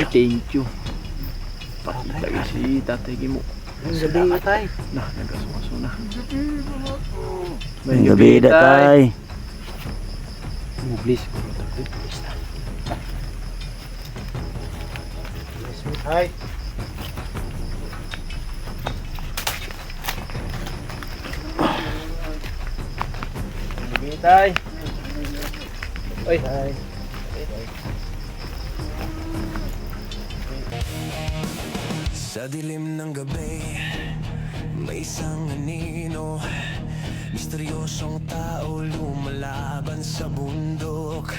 Ay, thank you. Pakita ka si Tatay Gimo. Gabi tay. Nah, nagasuso na. May gabi na tay. Mublis. Hi. Gabi, Tay. Oy. Hi. Sa dilim ng gabi, may isang anino, misteryosong tao lumalaban sa bundok.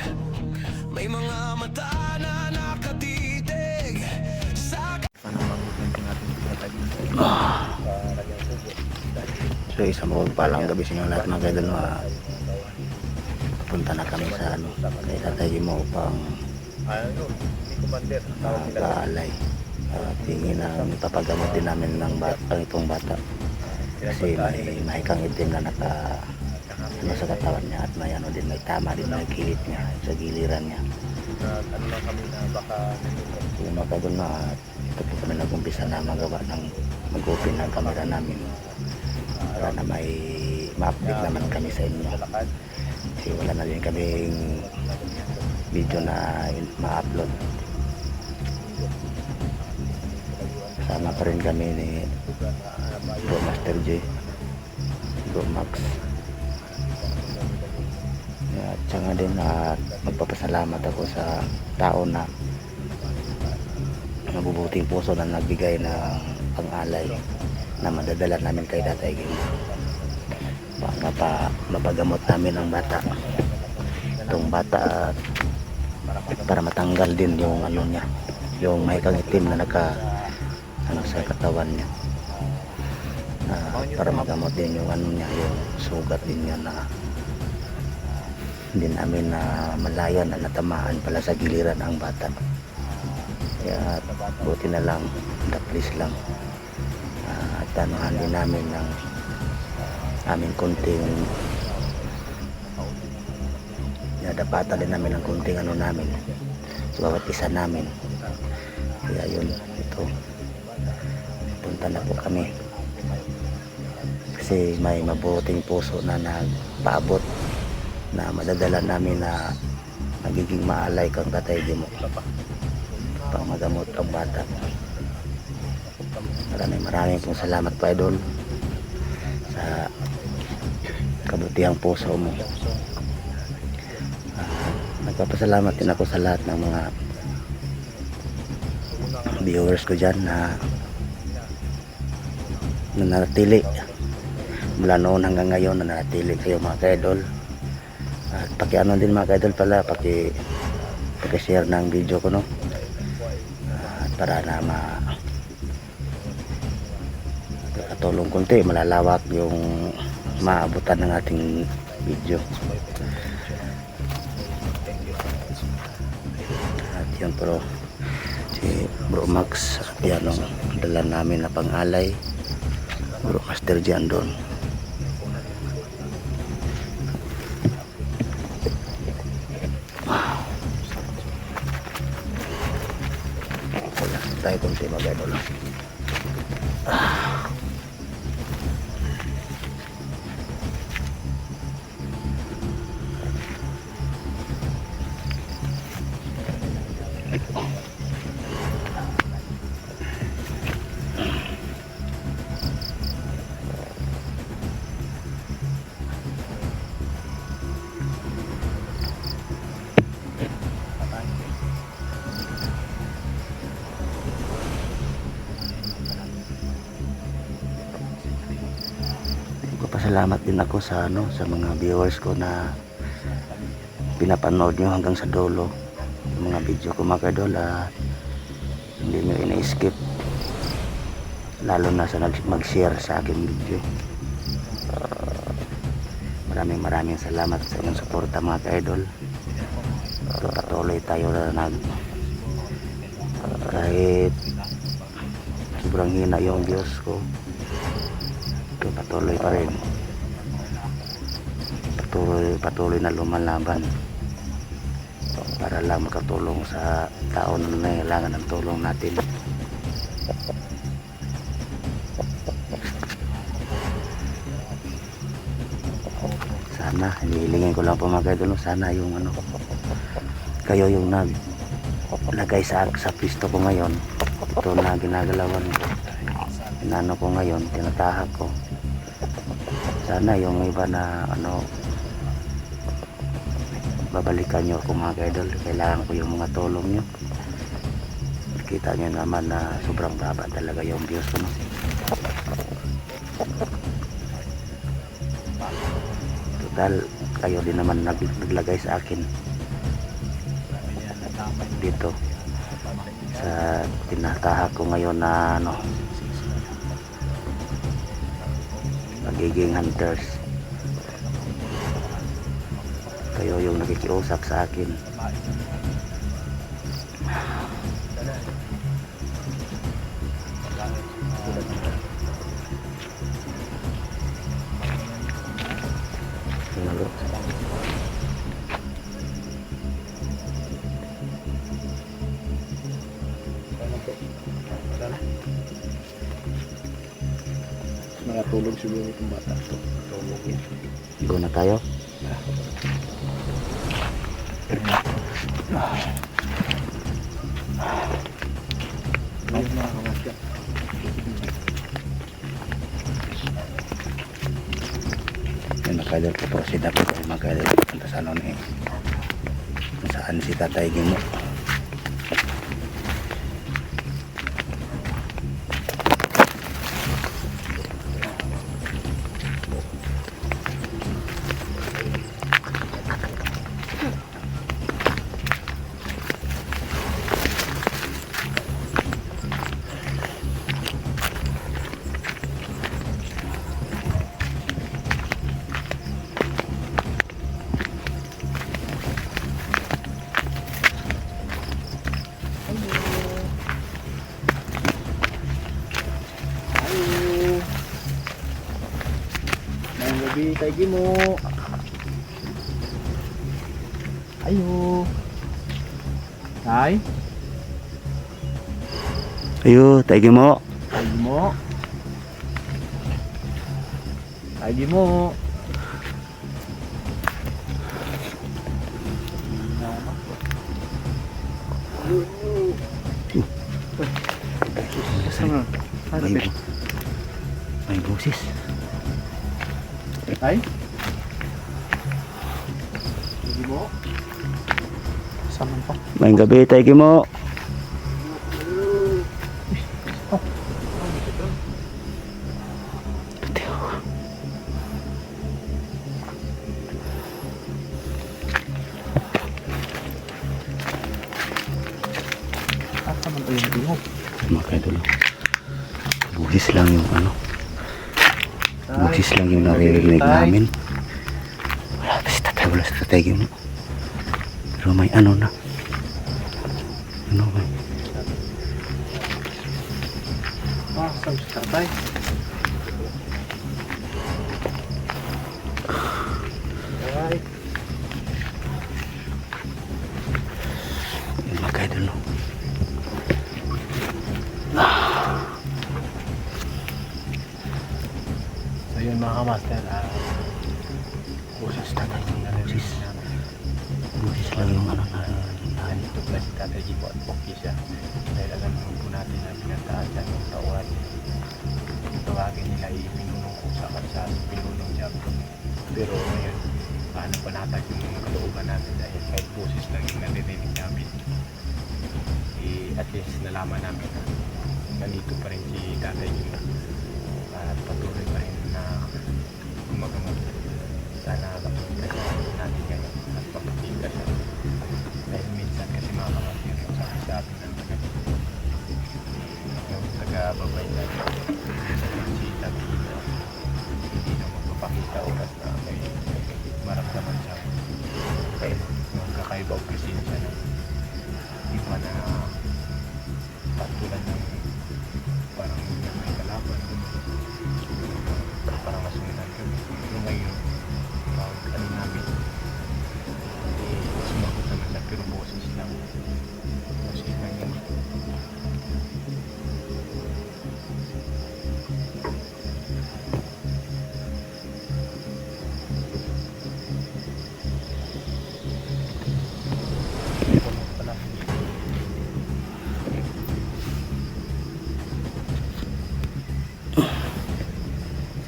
May mga mata na nakatitig sa... So isang palang gabi sa inyo lahat mga kaidol. Punta na kami sa kay Tatay Gimo upang mag-aalay. Tingin na ipapagamot din namin ng itong bata kasi may kang itim na sa katawan niya at may din, may tama din, may kilit niya sa giliran niya. So mga kaidol, ito po kami nag-umpisa na mag-open ng camera namin para na may ma-update naman kami sa inyo kasi wala na din kaming video na ma-upload. Kasama pa rin kami ni Bro Master J, Bro Max, at saka din magpapasalamat ako sa tao na mabubuting puso na nagbigay ng pang-alay na madadala namin kay Tatay Gimo para mapagamot namin ang bata, itong bata, para matanggal din yung niya, yung may kangitim na sa katawan niya, para magamot din yung niya, yung sugat din niya na hindi namin na malayan na natamaan pala sa giliran ang bata. Kaya buti na lang, please lang, at tanuhan din namin ng aming konting, nadapatan din namin ng konting namin sa bawat isa namin. Kaya yun, ito, punta na po kami kasi may mabuting puso na nagpaabot na madadala namin na magiging maalay kang Tatay Gimo pang magamot ang bata. Maraming pong salamat po idol sa kabutihang puso mo. Nagpapasalamat din ako sa lahat ng mga viewers ko dyan na nanatili mula noon hanggang ngayon, na nanatili kayo mga kaidol. At pakiano din mga kaidol pala, paki-share ng video ko, no? At para na makatulong konti, malalawak yung maabutan ng ating video. At yun, pero si Bro Max at yan ang dala namin na pang-alay, Bro Master Jan doon. Tayo kung siya mag-idol. Pasalamat din ako sa sa mga viewers ko na pinapanood nyo hanggang sa dulo yung mga video ko mga kaidol. Hindi nyo ina-skip, lalo na sa mag-share sa aking video. Maraming salamat sa inyong suporta mga kaidol. Patuloy tayo na kahit sobrang hina yung views ko, patuloy pa rin, patuloy na lumalaban para lang makatulong sa tao na nangailangan ng tulong natin. Sana, hilingin ko lang po mga idol, sana yung ano, kayo yung naglagay sa pisto ko ngayon, ito na ginagalawan ko, inano ko ngayon, tinatahak ko. Sana yung iba na ano, babalikan nyo ako mga idol, kailangan ko yung mga tulong nyo. Kita nyo naman na sobrang baba talaga yung views ko, no? Total, kayo din naman naglagay sa akin dito sa tinatahak ko ngayon na ano, magiging hunters. Kayo yung nakikiusap sa akin. Nakatulog siguro itong bata to. Tulog yun. Go na tayo. Ayun mga kamasya. Yung makadal po si dapat ay makadal punta sa ano ni saan si Tatay Gimo. Gabi Tay Gimo. Ayo. Tay. Ayo, Tay Gimo. Tay Gimo. Tay Gimo. May busis. Tay. Tay Gimo. Saan pa? May gabi, Tay Gimo. Asa man to yung tingog? Mga kaidol, busis lang yung ano, busis lang yung naririnig namin. Wala si Tatay Gimo. Pero may ano na, ano may Saan si Tatay? Ay. yung mga kaidol, no? So yun mga kamaster, busis Tatay yung narinig namin. Busis lang yung ano naririnig namin. Nandito pala si Tatay Gimo at Poki siya. Dahil alam naman po natin na pinagtaan siya ng tauhan. Tawagin nila ipinunong ko sa kansa, pinunong job. Pero ngayon, paano panatag yung mga kalooban natin dahil kahit busis lang yung narinig namin. At least nalaman namin na nandito pa rin si Tatay Gimo. At patuloy pa rin na gumagamot. Sana kapagkita natin ngayon at papakita siya. Dahil minsan kasi mga kapatid yung sa atin ng yung taga-babay natin si Tatay Gimo hindi na magpapakita oras na may maramdaman siya. Kaya yung kakaiba o presensya ng iba na patulan ng parang may kalaban parang masunan kami yung ngayon ano namin sumagot naman siya pero boses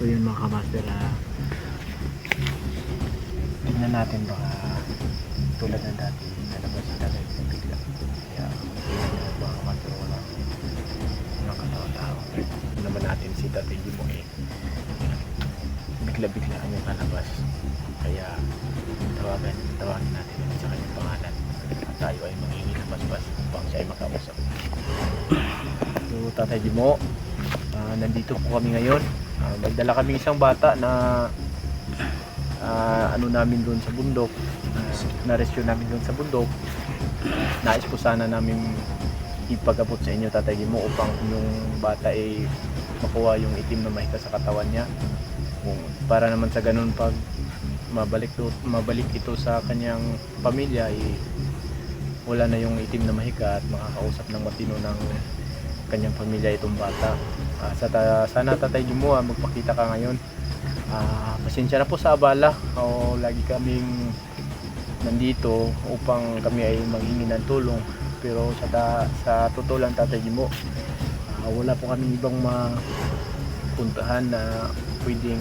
So yun mga kamaster, Tignan natin baka tulad ng dati nalabas si tatay ng bigla. Kaya tignan nyo baka wala ng katao-tao. Tignan naman natin si tatay Jimo bigla-bigla kanyang kalabas. Kaya tawagin natin naman sa kanyang pangalan. At tayo ay mangingi ng basbas upang siya ay makausap. So tatay Jimo, nandito po kami ngayon. May dala kami isang bata na ano namin doon sa bundok, na-rescue namin doon sa bundok. Nais po sana namin ipag-abot sa inyo tatay Jimo upang yung bata ay makuha yung itim na mahika sa katawan niya. Para naman sa ganun pag mabalik ito sa kanyang pamilya ay wala na yung itim na mahika at makakausap ng matino ng kanyang pamilya itong bata. Sana tatay Jimo magpakita ka ngayon. Pasensya na po sa abala. Lagi kaming nandito upang kami ay manghingi ng tulong. Pero sa totoo lang tatay Jimo, wala po kami ibang mapuntahan na pwedeng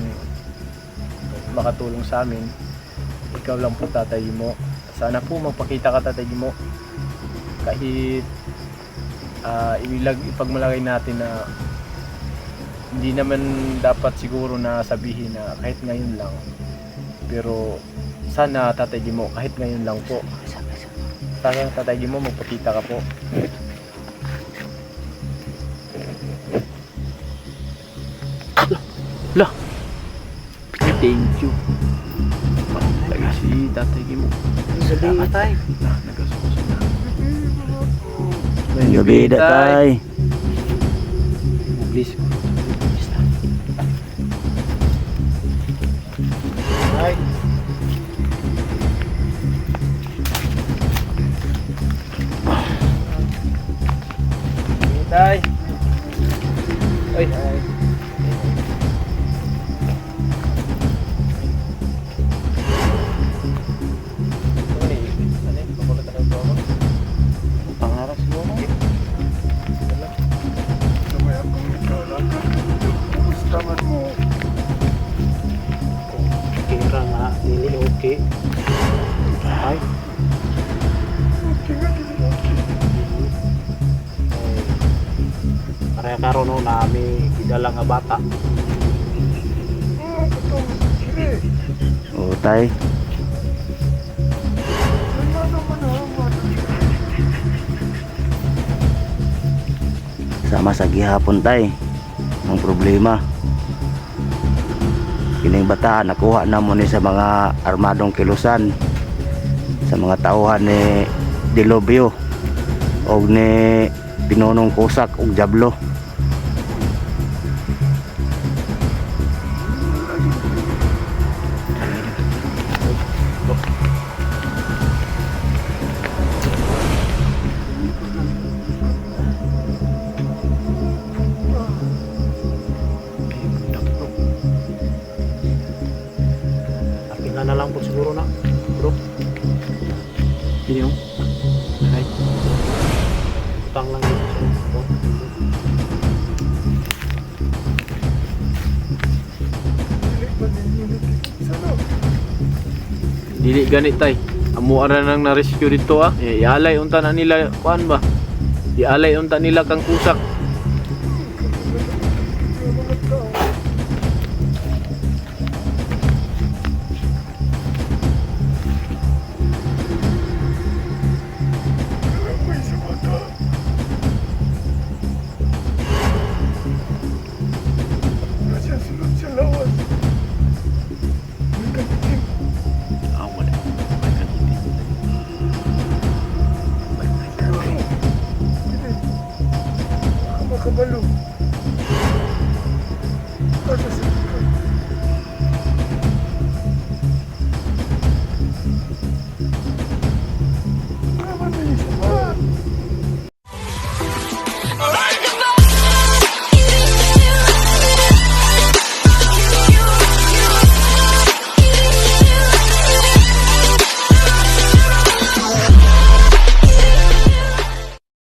makatulong sa amin. Ikaw lang po tatay Jimo. Sana po magpakita ka tatay Jimo. Kahit ipagmalagay natin na hindi naman dapat siguro na sabihin na kahit ngayon lang, pero sana tatay Jimo kahit ngayon lang po, sana tatay Jimo magpakita ka po. Lah, thank you. Lagi si tatay Jimo. gabi tay. Nagkasuso na. Gabi na tay. Please. Tay. Tay. Oy, ay. Pangarap siguro. Kira nga dili okay. Tay. Para karon no nami idala nga bata. Oo tay. Sama sa gihapon tay. Ang problema, kining bata nakuha na mo ni sa mga armadong kilusan, sa mga tauhan ni Dilobio og ni Pinonong Kusak og Jablo. Tingnan na lang po siguro na, bro. Sino? Ay. Utang lang dito siya, bro. Dili ganit tay. Amo ara nang na-rescue dito ialay unta na nila kuan ba? Ialay unta nila kang kusak. Kabalo.